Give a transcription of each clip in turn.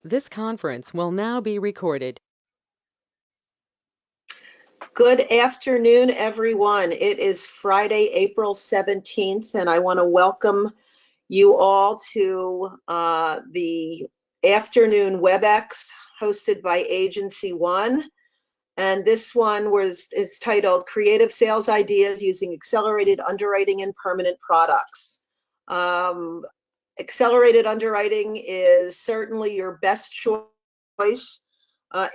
This conference will now be recorded. Good afternoon, everyone. It is Friday, April 17th, and I want to welcome you all to the afternoon WebEx hosted by AgencyONE. And this one is titled Creative Sales Ideas Using Accelerated Underwriting and Permanent Products. Accelerated underwriting is certainly your best choice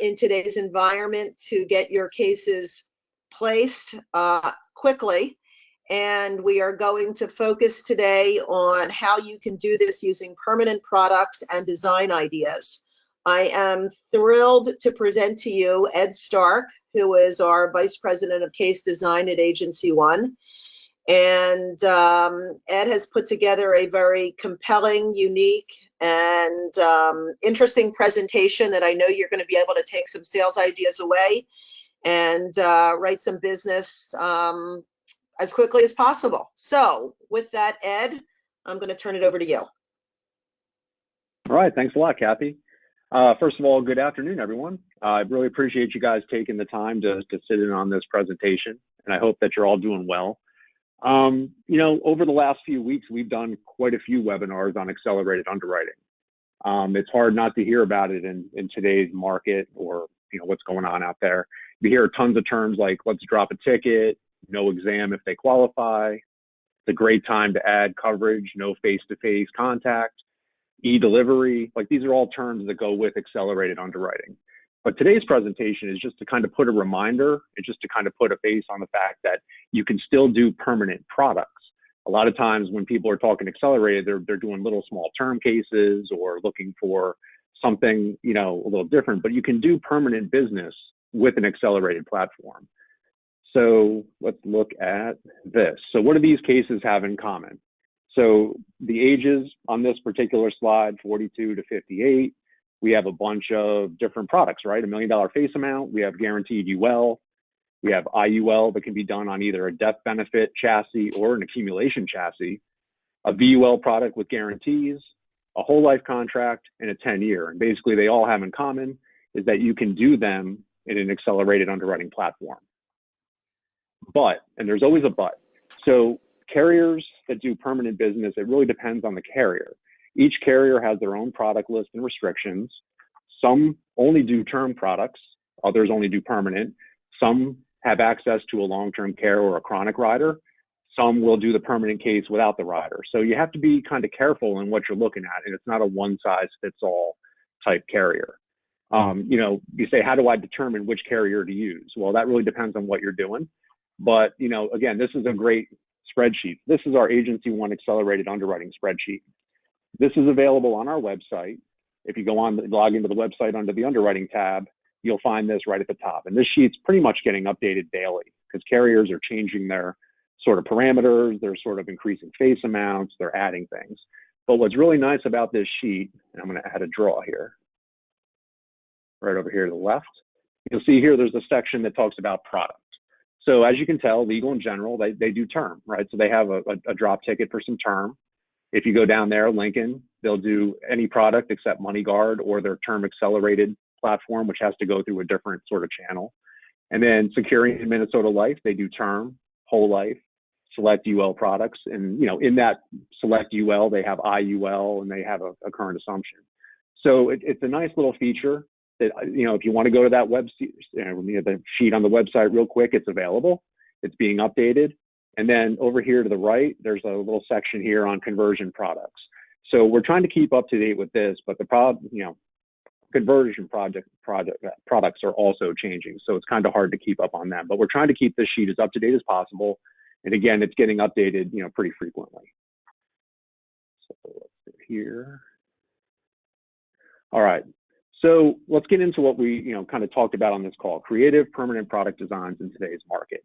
in today's environment to get your cases placed quickly. And we are going to focus today on how you can do this using permanent products and design ideas. I am thrilled to present to you Ed Stark, who is our Vice President of Case Design at AgencyONE. And Ed has put together a very compelling, unique, and interesting presentation that I know you're going to be able to take some sales ideas away and write some business as quickly as possible. So with that, Ed, I'm going to turn it over to you. All right. Thanks a lot, Kathy. First of all, good afternoon, everyone. I really appreciate you guys taking the time to sit in on this presentation, and I hope that you're all doing well. Over the last few weeks, we've done quite a few webinars on accelerated underwriting. It's hard not to hear about it in today's market or, what's going on out there. You hear tons of terms like let's drop a ticket, no exam if they qualify, it's a great time to add coverage, no face-to-face contact, e-delivery. Like these are all terms that go with accelerated underwriting. But today's presentation is just to kind of put a reminder and just to kind of put a face on the fact that you can still do permanent products. A lot of times when people are talking accelerated, they're doing little small term cases or looking for something, a little different, but you can do permanent business with an accelerated platform. So let's look at this. So what do these cases have in common? So the ages on this particular slide, 42 to 58, we have a bunch of different products, right? $1 million face amount. We have guaranteed UL. We have IUL that can be done on either a death benefit chassis or an accumulation chassis, a VUL product with guarantees, a whole life contract, and a 10-year. And basically they all have in common is that you can do them in an accelerated underwriting platform. But, and there's always a but. So carriers that do permanent business, it really depends on the carrier. Each carrier has their own product list and restrictions. Some only do term products, others only do permanent. Some have access to a long-term care or a chronic rider. Some will do the permanent case without the rider. So you have to be kind of careful in what you're looking at, and it's not a one-size-fits-all type carrier. You say, how do I determine which carrier to use? Well, that really depends on what you're doing. But, again, this is a great spreadsheet. This is our AgencyONE accelerated underwriting spreadsheet. This is available on our website. If you go on, log into the website under the underwriting tab, you'll find this right at the top. And this sheet's pretty much getting updated daily because carriers are changing their sort of parameters. They're sort of increasing face amounts. They're adding things. But what's really nice about this sheet, and I'm going to add a draw here, right over here to the left. You'll see here there's a section that talks about product. So as you can tell, legal in general, they do term, right? So they have a drop ticket for some term. If you go down there, Lincoln, they'll do any product except MoneyGuard or their term accelerated platform, which has to go through a different sort of channel. And then Securian and Minnesota Life, they do term, whole life, select UL products. And, in that select UL, they have IUL and they have a current assumption. So it's a nice little feature that, if you want to go to that the sheet on the website real quick, it's available. It's being updated. And then over here to the right, there's a little section here on conversion products. So we're trying to keep up to date with this, but the conversion products are also changing. So it's kind of hard to keep up on them, but we're trying to keep this sheet as up to date as possible. And again, it's getting updated, pretty frequently. So let's go here. All right. So let's get into what we, kind of talked about on this call, creative permanent product designs in today's market.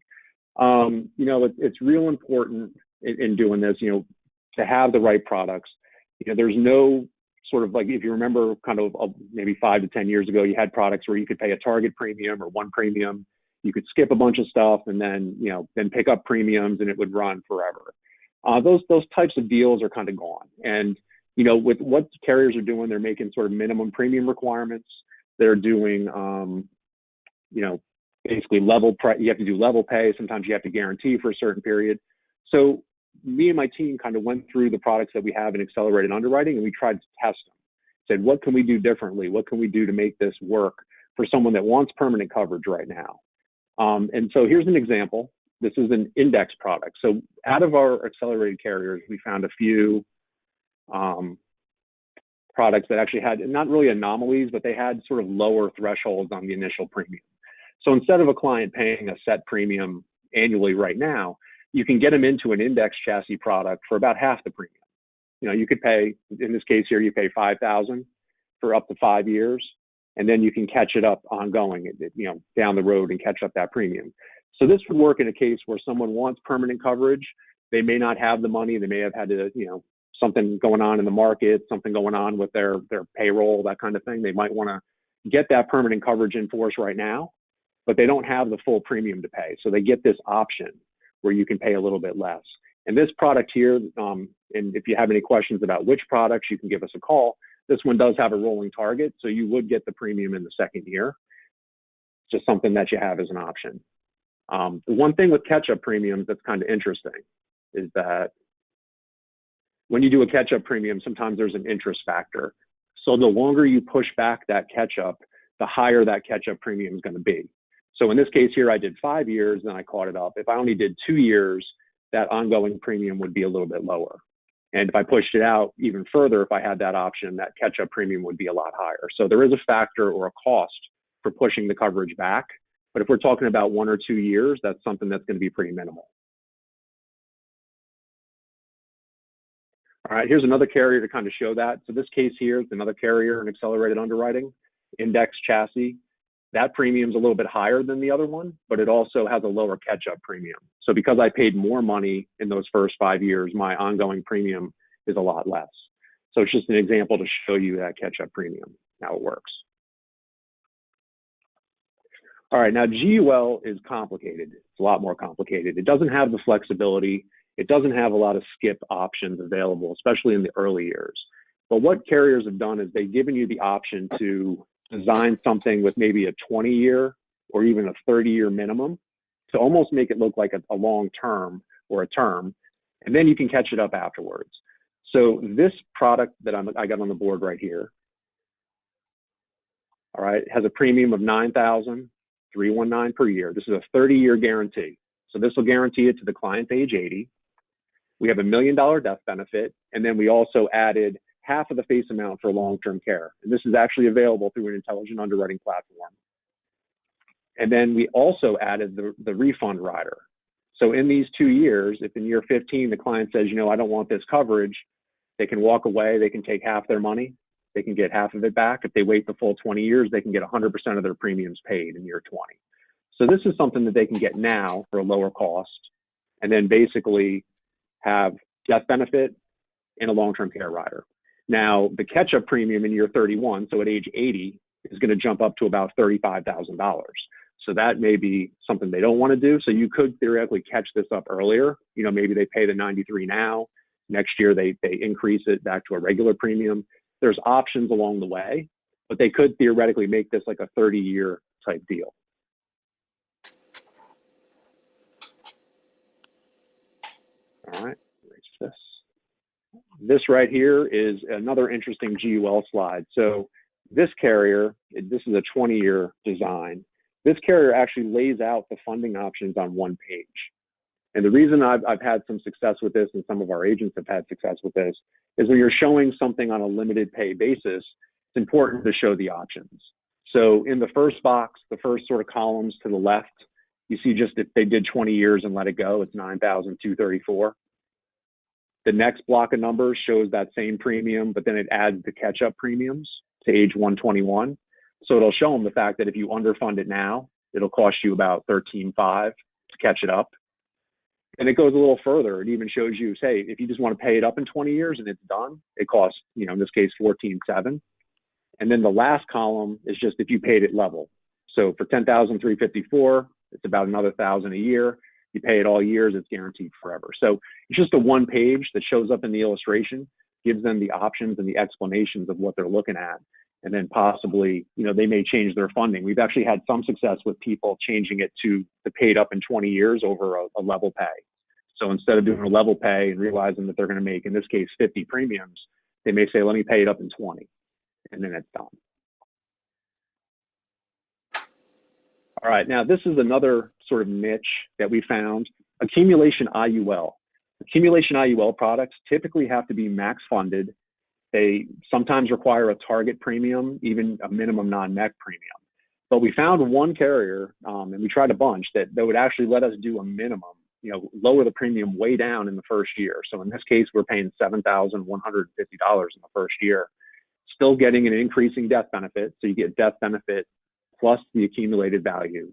It's real important in doing this, to have the right products. There's no sort of like, if you remember kind of maybe 5 to 10 years ago, you had products where you could pay a target premium or one premium. You could skip a bunch of stuff and then, then pick up premiums and it would run forever. Those types of deals are kind of gone. And, you know, with what carriers are doing, they're making sort of minimum premium requirements. They're doing, you know, basically you have to do level pay. Sometimes you have to guarantee for a certain period. So me and my team kind of went through the products that we have in accelerated underwriting, and we tried to test them. Said, what can we do differently? What can we do to make this work for someone that wants permanent coverage right now? And so here's an example. This is an index product. So out of our accelerated carriers, we found a few products that actually had not really anomalies, but they had sort of lower thresholds on the initial premium. So instead of a client paying a set premium annually right now, you can get them into an index chassis product for about half the premium. You know, you could pay, in this case here, you pay $5,000 for up to 5 years, and then you can catch it up ongoing, you know, down the road and catch up that premium. So this would work in a case where someone wants permanent coverage. They may not have the money. They may have had to, you know, something going on in the market, something going on with their payroll, that kind of thing. They might want to get that permanent coverage in force right now, but they don't have the full premium to pay. So they get this option where you can pay a little bit less. And this product here, and if you have any questions about which products, you can give us a call. This one does have a rolling target, so you would get the premium in the second year. It's just something that you have as an option. The one thing with catch-up premiums that's kind of interesting is that when you do a catch-up premium, sometimes there's an interest factor. So the longer you push back that catch-up, the higher that catch-up premium is going to be. So in this case here, I did 5 years, then I caught it up. If I only did 2 years, that ongoing premium would be a little bit lower. And if I pushed it out even further, if I had that option, that catch-up premium would be a lot higher. So there is a factor or a cost for pushing the coverage back. But if we're talking about 1 or 2 years, that's something that's going to be pretty minimal. All right, here's another carrier to kind of show that. So this case here is another carrier in accelerated underwriting, index chassis. That premium is a little bit higher than the other one, but it also has a lower catch-up premium. So because I paid more money in those first 5 years, my ongoing premium is a lot less. So it's just an example to show you that catch-up premium, how it works. All right, now GUL is complicated. It's a lot more complicated. It doesn't have the flexibility. It doesn't have a lot of skip options available, especially in the early years. But what carriers have done is they've given you the option to design something with maybe a 20-year or even a 30-year minimum to almost make it look like a long term or a term, and then you can catch it up afterwards. So this product that I got on the board right here, all right, has a premium of $9,319 per year. This is a 30-year guarantee. So this will guarantee it to the client's age 80. We have $1 million death benefit, and then we also added half of the face amount for long-term care. And this is actually available through an intelligent underwriting platform. And then we also added the refund rider. So in these 2 years, if in year 15, the client says, you know, I don't want this coverage, they can walk away, they can take half their money, they can get half of it back. If they wait the full 20 years, they can get 100% of their premiums paid in year 20. So this is something that they can get now for a lower cost, and then basically have death benefit and a long-term care rider. Now, the catch-up premium in year 31, so at age 80, is going to jump up to about $35,000. So that may be something they don't want to do. So you could theoretically catch this up earlier. You know, maybe they pay the 93 now. Next year, they increase it back to a regular premium. There's options along the way, but they could theoretically make this like a 30-year type deal. All right, erase this. This right here is another interesting GUL slide. So this carrier, this is a 20-year design. This carrier actually lays out the funding options on one page. And the reason I've had some success with this, and some of our agents have had success with this, is when you're showing something on a limited pay basis, it's important to show the options. So in the first box, the first sort of columns to the left, you see just if they did 20 years and let it go, it's $9,234. The next block of numbers shows that same premium, but then it adds the catch-up premiums to age 121. So it'll show them the fact that if you underfund it now, it'll cost you about $13,500 to catch it up. And it goes a little further. It even shows you, say, if you just want to pay it up in 20 years and it's done, it costs, you know, in this case, $14,700. And then the last column is just if you paid it level. So for $10,354, it's about another $1,000 a year. You pay it all years, it's guaranteed forever. So it's just a one page that shows up in the illustration, gives them the options and the explanations of what they're looking at. And then possibly, they may change their funding. We've actually had some success with people changing it to the paid up in 20 years over a level pay. So instead of doing a level pay and realizing that they're going to make, in this case, 50 premiums, they may say, let me pay it up in 20, and then it's done. All right, now this is another sort of niche that we found, accumulation IUL. Accumulation IUL products typically have to be max funded. They sometimes require a target premium, even a minimum non-MEC premium. But we found one carrier, and we tried a bunch, that would actually let us do a minimum, lower the premium way down in the first year. So in this case, we're paying $7,150 in the first year, still getting an increasing death benefit. So you get death benefit plus the accumulated value.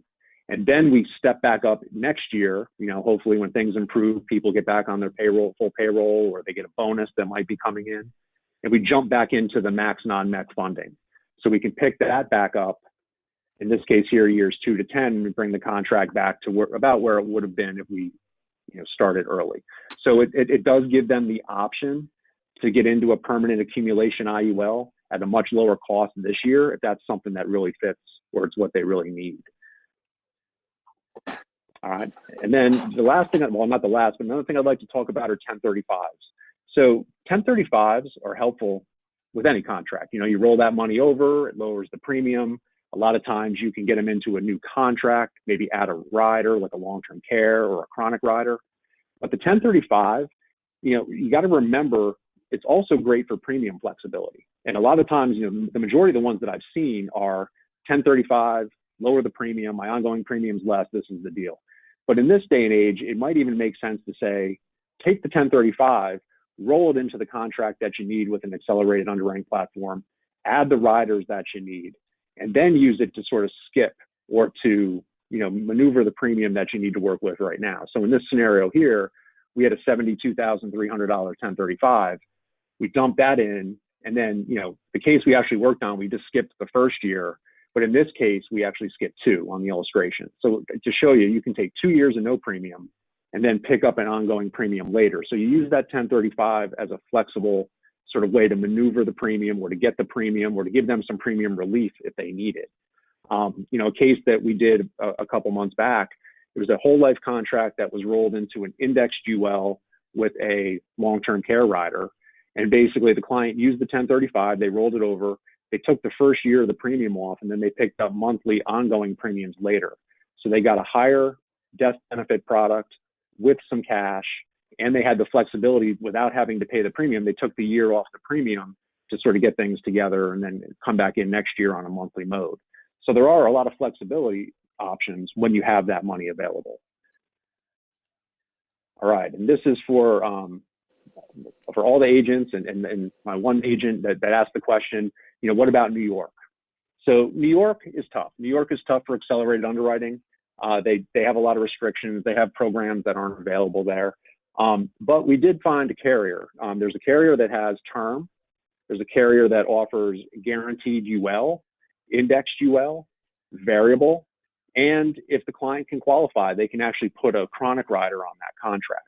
And then we step back up next year, hopefully when things improve, people get back on their payroll, full payroll, or they get a bonus that might be coming in. And we jump back into the max non-MEC funding. So we can pick that back up. In this case here, years 2 to 10, we bring the contract back to about where it would have been if we started early. So it does give them the option to get into a permanent accumulation IUL at a much lower cost this year, if that's something that really fits or it's what they really need. All right. And then the last thing, well, not the last, but another thing I'd like to talk about are 1035s. So 1035s are helpful with any contract. You roll that money over, it lowers the premium. A lot of times you can get them into a new contract, maybe add a rider like a long-term care or a chronic rider. But the 1035, you got to remember, it's also great for premium flexibility. And a lot of times, the majority of the ones that I've seen are 1035, lower the premium, my ongoing premium's less, this is the deal. But in this day and age, it might even make sense to say, take the 1035, roll it into the contract that you need with an accelerated underwriting platform, add the riders that you need, and then use it to sort of skip or to, maneuver the premium that you need to work with right now. So in this scenario here, we had a $72,300 1035. We dumped that in, and then, the case we actually worked on, we just skipped the first year. But in this case, we actually skipped 2 on the illustration. So to show you, you can take 2 years of no premium and then pick up an ongoing premium later. So you use that 1035 as a flexible sort of way to maneuver the premium or to get the premium or to give them some premium relief if they need it. A case that we did a couple months back, it was a whole life contract that was rolled into an indexed UL with a long-term care rider. And basically the client used the 1035, they rolled it over, they took the first year of the premium off, and then they picked up monthly ongoing premiums later. So they got a higher death benefit product with some cash, and they had the flexibility without having to pay the premium. They took the year off the premium to sort of get things together and then come back in next year on a monthly mode. So there are a lot of flexibility options when you have that money available. All right, and this is for all the agents and my one agent that asked the question, what about New York? So New York is tough. New York is tough for accelerated underwriting. They have a lot of restrictions. They have programs that aren't available there. But we did find a carrier. There's a carrier that has term. There's a carrier that offers guaranteed UL, indexed UL, variable, and if the client can qualify, they can actually put a chronic rider on that contract.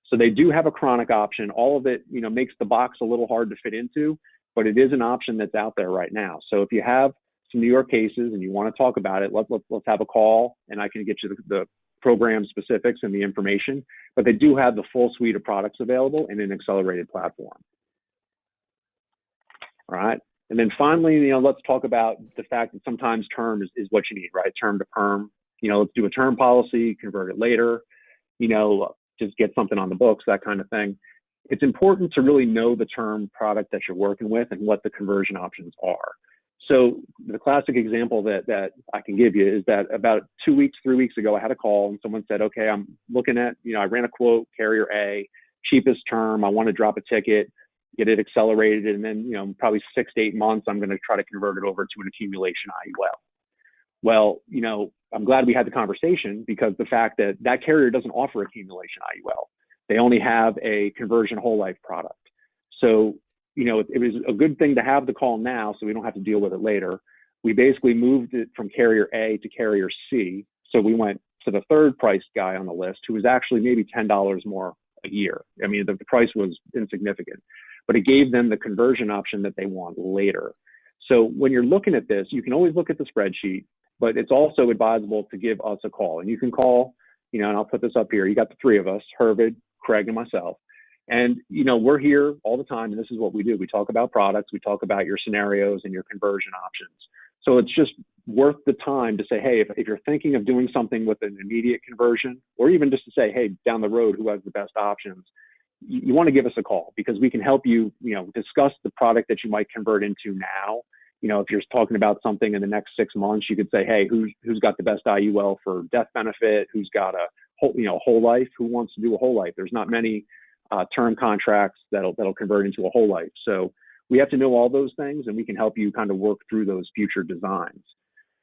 So they do have a chronic option. All of it, makes the box a little hard to fit into, but it is an option that's out there right now. So if you have some New York cases and you want to talk about it, let's have a call and I can get you the program specifics and the information, but they do have the full suite of products available in an accelerated platform. All right. And then finally, let's talk about the fact that sometimes term is what you need, right? Term to perm, let's do a term policy, convert it later, just get something on the books, that kind of thing. It's important to really know the term product that you're working with and what the conversion options are. So the classic example that I can give you is that about 2 weeks, 3 weeks ago, I had a call and someone said, okay, I'm looking at, I ran a quote, carrier A, cheapest term, I want to drop a ticket, get it accelerated, and then, probably 6 to 8 months, I'm going to try to convert it over to an accumulation IUL. Well, I'm glad we had the conversation because the fact that that carrier doesn't offer accumulation IUL. They only have a conversion whole life product. So, it was a good thing to have the call now so we don't have to deal with it later. We basically moved it from carrier A to carrier C. So we went to the third price guy on the list who was actually maybe $10 more a year. I mean, the price was insignificant. but it gave them the conversion option that they want later. So when you're looking at this, you can always look at the spreadsheet, but it's also advisable to give us a call. And you can call, and I'll put this up here. You got the three of us, Hervid, Craig, and myself. And, we're here all the time, and this is what we do. We talk about products, we talk about your scenarios and your conversion options. So it's just worth the time to say, hey, if you're thinking of doing something with an immediate conversion, or even just to say, hey, down the road, who has the best options, you want to give us a call, because we can help you, discuss the product that you might convert into now. If you're talking about something in the next 6 months, you could say, hey, who's got the best IUL for death benefit? Who's got a whole life? Who wants to do a whole life? There's not many term contracts that'll convert into a whole life. So we have to know all those things, and we can help you kind of work through those future designs.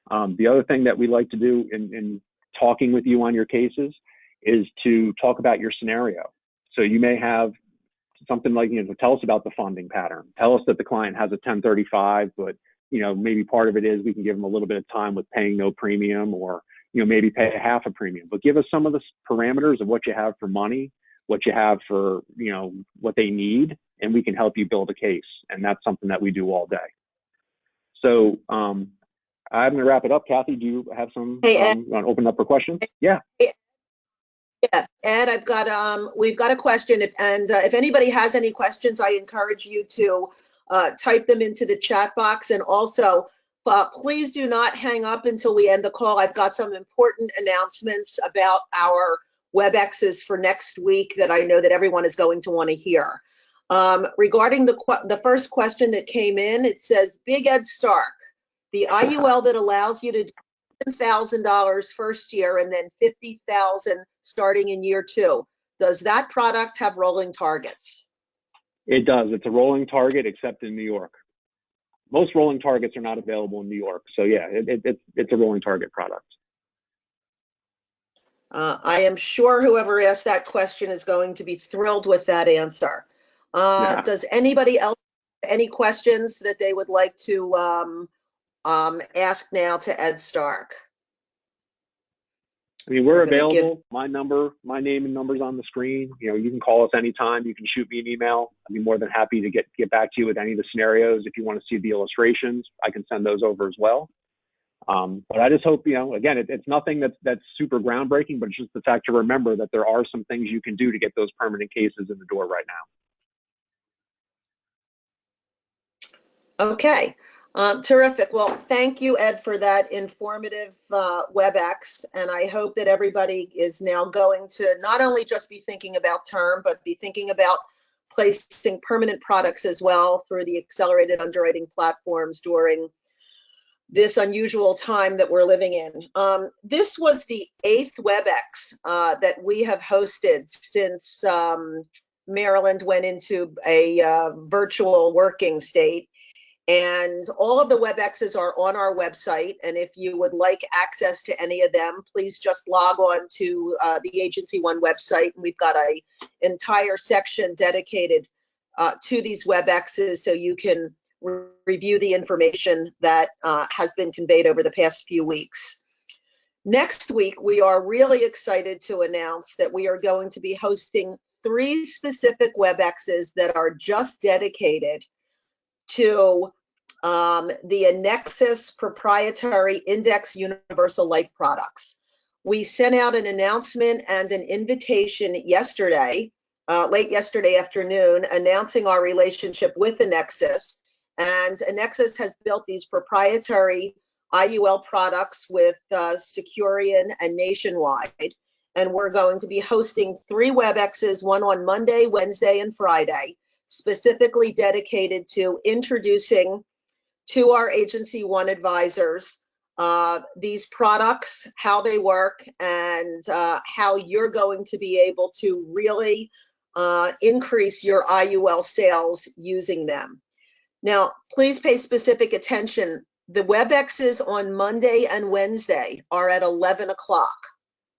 The other thing that we like to do in talking with you on your cases is to talk about your scenario. So you may have something like, tell us about the funding pattern. Tell us that the client has a 1035, but, maybe part of it is we can give them a little bit of time with paying no premium, or, maybe pay a half a premium. But give us some of the parameters of what you have for money, what you have for, what they need, and we can help you build a case. And that's something that we do all day. So I'm going to wrap it up. Kathy, do you have some, Hey, Ed. you want to open up for questions? Yeah. Yeah, Ed, we've got a question. If anybody has any questions, I encourage you to type them into the chat box. And also, please do not hang up until we end the call. I've got some important announcements about our WebExes for next week that I know that everyone is going to want to hear. Regarding the first question that came in, it says, Big Ed Stark, the IUL that allows you to do $1,000 first year and then $50,000 starting in year 2. Does that product have rolling targets? It does. It's a rolling target, except in New York. Most rolling targets are not available in New York. So yeah, it's a rolling target product. I am sure whoever asked that question is going to be thrilled with that answer. Yeah. Does anybody else have any questions that they would like to ask now to Ed Stark? I mean, we're available. My name and number's on the screen. You can call us anytime. You can shoot me an email. I'd be more than happy to get back to you with any of the scenarios. If you want to see the illustrations, I can send those over as well. But I just hope, again, it's nothing that's super groundbreaking, but it's just the fact to remember that there are some things you can do to get those permanent cases in the door right now. Okay. Terrific. Well, thank you, Ed, for that informative WebEx. And I hope that everybody is now going to not only just be thinking about term, but be thinking about placing permanent products as well through the accelerated underwriting platforms during this unusual time that we're living in. This was the 8th WebEx that we have hosted since Maryland went into a virtual working state. And all of the WebExes are on our website. And if you would like access to any of them, please just log on to the AgencyONE website. And we've got an entire section dedicated to these WebExes, so you can review the information that has been conveyed over the past few weeks. Next week, we are really excited to announce that we are going to be hosting 3 specific WebExes that are just dedicated to the Annexus proprietary index universal life products. We sent out an announcement and an invitation yesterday, late yesterday afternoon, announcing our relationship with Annexus. And Annexus has built these proprietary IUL products with Securian and Nationwide. And we're going to be hosting 3 WebExes, one on Monday, Wednesday, and Friday, specifically dedicated to introducing to our AgencyONE advisors these products, how they work, and how you're going to be able to really increase your IUL sales using them. Now, please pay specific attention. The WebExes on Monday and Wednesday are at 11 o'clock,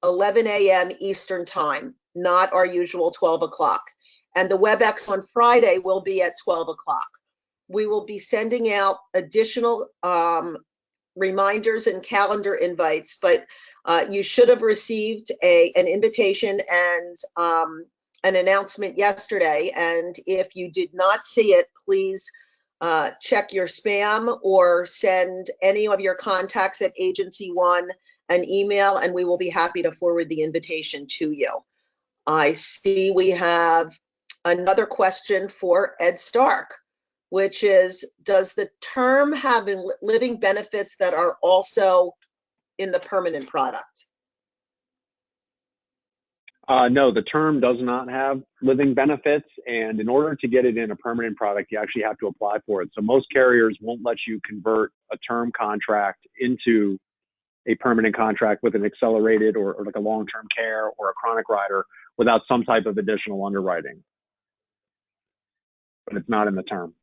11 a.m. Eastern time, not our usual 12 o'clock. And the WebEx on Friday will be at 12 o'clock. We will be sending out additional reminders and calendar invites, but you should have received an invitation and an announcement yesterday, and if you did not see it, please check your spam or send any of your contacts at AgencyONE an email, and we will be happy to forward the invitation to you. I see we have another question for Ed Stark, which is, does the term have living benefits that are also in the permanent product? No, the term does not have living benefits, and in order to get it in a permanent product, you actually have to apply for it. So most carriers won't let you convert a term contract into a permanent contract with an accelerated or like a long-term care or a chronic rider without some type of additional underwriting. But it's not in the term.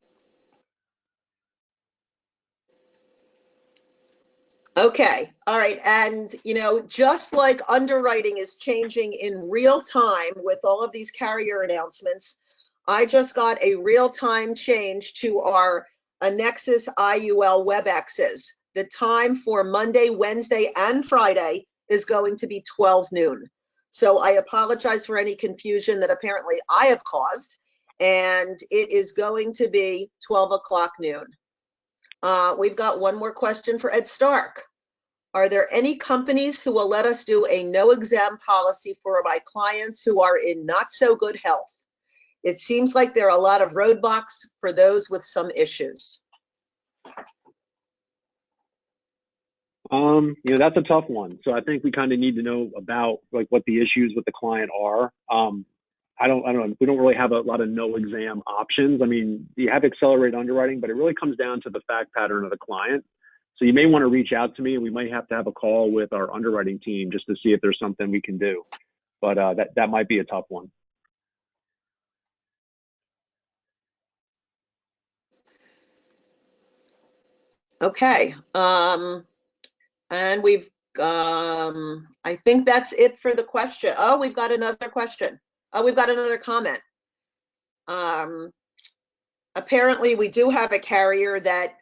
Okay, all right. And, just like underwriting is changing in real time with all of these carrier announcements, I just got a real-time change to our Annexus IUL webexes. The time for Monday, Wednesday, and Friday is going to be 12 noon. So I apologize for any confusion that apparently I have caused, and it is going to be 12 o'clock noon. We've got one more question for Ed Stark. Are there any companies who will let us do a no exam policy for my clients who are in not so good health? It seems like there are a lot of roadblocks for those with some issues. That's a tough one. So I think we kind of need to know about like what the issues with the client are. I don't know. We don't really have a lot of no exam options. I mean, you have accelerated underwriting, but it really comes down to the fact pattern of the client. So you may want to reach out to me, and we might have to have a call with our underwriting team just to see if there's something we can do. But that might be a tough one. Okay. And we've, I think that's it for the question. Oh, we've got another question. Oh, we've got another comment. Apparently, we do have a carrier that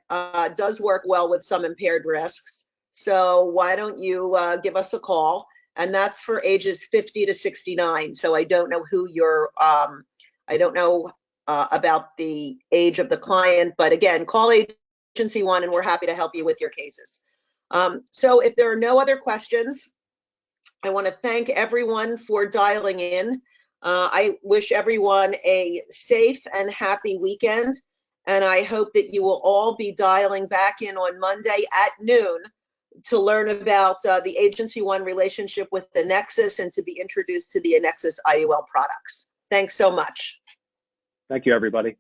does work well with some impaired risks. So why don't you give us a call? And that's for ages 50 to 69. So I don't know who you're, I don't know about the age of the client, but again, call AgencyONE and we're happy to help you with your cases. So if there are no other questions, I want to thank everyone for dialing in. I wish everyone a safe and happy weekend, and I hope that you will all be dialing back in on Monday at noon to learn about the AgencyONE relationship with the Nexus and to be introduced to the Annexus IUL products. Thanks so much. Thank you, everybody.